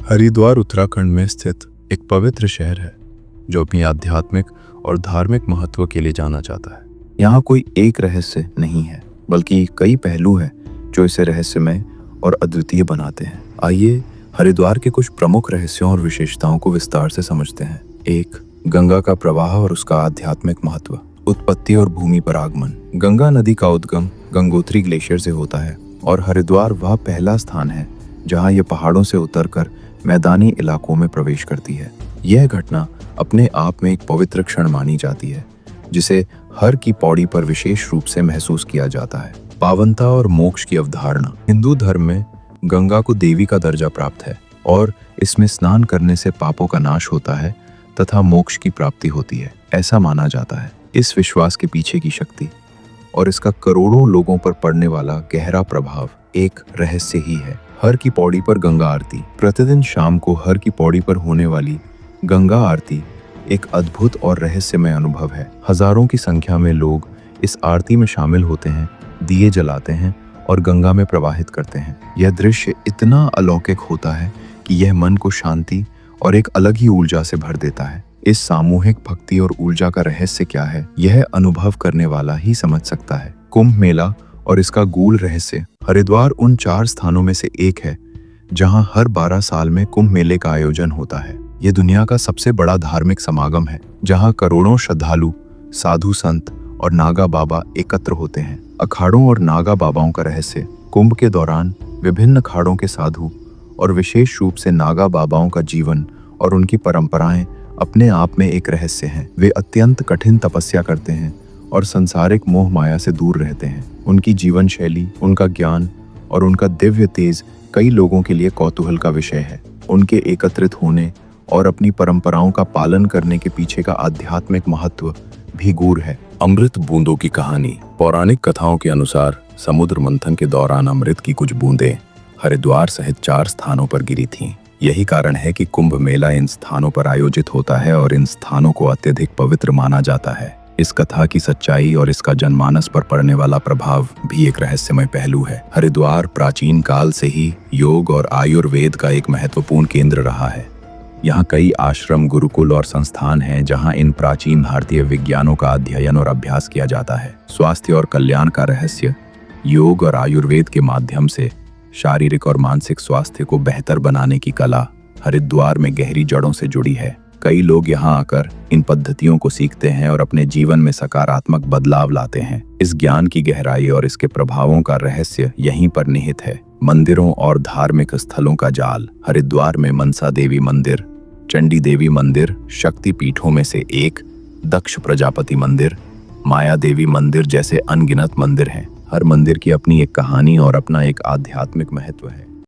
हरिद्वार उत्तराखंड में स्थित एक पवित्र शहर है जो अपनी आध्यात्मिक और धार्मिक महत्व के लिए जाना जाता है। यहाँ कोई एक रहस्य नहीं है, बल्कि कई पहलू हैं जो इसे रहस्यमय और अद्वितीय बनाते हैं। आइए हरिद्वार के कुछ प्रमुख रहस्यों और विशेषताओं को विस्तार से समझते हैं। 1. गंगा का प्रवाह और उसका आध्यात्मिक महत्व। उत्पत्ति और भूमि पर आगमन। गंगा नदी का उद्गम गंगोत्री ग्लेशियर से होता है और हरिद्वार वह पहला स्थान है जहाँ यह पहाड़ों से उतरकर मैदानी इलाकों में प्रवेश करती है। यह घटना अपने आप में एक पवित्र क्षण मानी जाती है, जिसे हर की पौड़ी पर विशेष रूप से महसूस किया जाता है। पावनता और मोक्ष की अवधारणा। हिंदू धर्म में गंगा को देवी का दर्जा प्राप्त है और इसमें स्नान करने से पापों का नाश होता है तथा मोक्ष की प्राप्ति होती है, ऐसा माना जाता है। इस विश्वास के पीछे की शक्ति और इसका करोड़ों लोगों पर पड़ने वाला गहरा प्रभाव एक रहस्य ही है। हर की पौड़ी पर गंगा आरती। प्रतिदिन शाम को हर की पौड़ी पर होने वाली गंगा आरती एक अद्भुत और रहस्यमय अनुभव है। हजारों की संख्या में लोग इस आरती में शामिल होते हैं, दिए जलाते हैं और गंगा में प्रवाहित करते हैं। यह दृश्य इतना अलौकिक होता है कि यह मन को शांति और एक अलग ही ऊर्जा से भर देता है। इस सामूहिक भक्ति और ऊर्जा का रहस्य क्या है, यह अनुभव करने वाला ही समझ सकता है। कुंभ मेला और इसका गूढ़ रहस्य। हरिद्वार उन 4 स्थानों में से एक है जहां हर 12 साल में कुंभ मेले का आयोजन होता है। यह दुनिया का सबसे बड़ा धार्मिक समागम है जहां करोड़ों श्रद्धालु, साधु संत और नागा बाबा एकत्र होते हैं। अखाड़ों और नागा बाबाओं का रहस्य। कुंभ के दौरान विभिन्न अखाड़ों के साधु और विशेष रूप से नागा बाबाओं का जीवन और उनकी परंपराएं अपने आप में एक रहस्य हैं। वे अत्यंत कठिन तपस्या करते हैं और सांसारिक मोह माया से दूर रहते हैं। उनकी जीवन शैली, उनका ज्ञान और उनका दिव्य तेज कई लोगों के लिए कौतूहल का विषय है। उनके एकत्रित होने और अपनी परंपराओं का पालन करने के पीछे का आध्यात्मिक महत्व भी गूढ़ है। अमृत बूंदों की कहानी। पौराणिक कथाओं के अनुसार समुद्र मंथन के दौरान अमृत की कुछ बूंदें हरिद्वार सहित 4 स्थानों पर गिरी थीं। यही कारण है कि कुंभ मेला इन स्थानों पर आयोजित होता है और इन स्थानों को अत्यधिक पवित्र माना जाता है। इस कथा की सच्चाई और इसका जनमानस पर पड़ने वाला प्रभाव भी एक रहस्यमय पहलू है। हरिद्वार प्राचीन काल से ही योग और आयुर्वेद का एक महत्वपूर्ण केंद्र रहा है। यहाँ कई आश्रम, गुरुकुल और संस्थान हैं जहाँ इन प्राचीन भारतीय विज्ञानों का अध्ययन और अभ्यास किया जाता है। स्वास्थ्य और कल्याण का रहस्य। योग और आयुर्वेद के माध्यम से शारीरिक और मानसिक स्वास्थ्य को बेहतर बनाने की कला हरिद्वार में गहरी जड़ों से जुड़ी है। कई लोग यहाँ आकर इन पद्धतियों को सीखते हैं और अपने जीवन में सकारात्मक बदलाव लाते हैं। इस ज्ञान की गहराई और इसके प्रभावों का रहस्य यहीं पर निहित है। मंदिरों और धार्मिक स्थलों का जाल। हरिद्वार में मनसा देवी मंदिर, चंडी देवी मंदिर शक्ति पीठों में से एक, दक्ष प्रजापति मंदिर, माया देवी मंदिर जैसे अनगिनत मंदिर हैं। हर मंदिर की अपनी एक कहानी और अपना एक आध्यात्मिक महत्व है।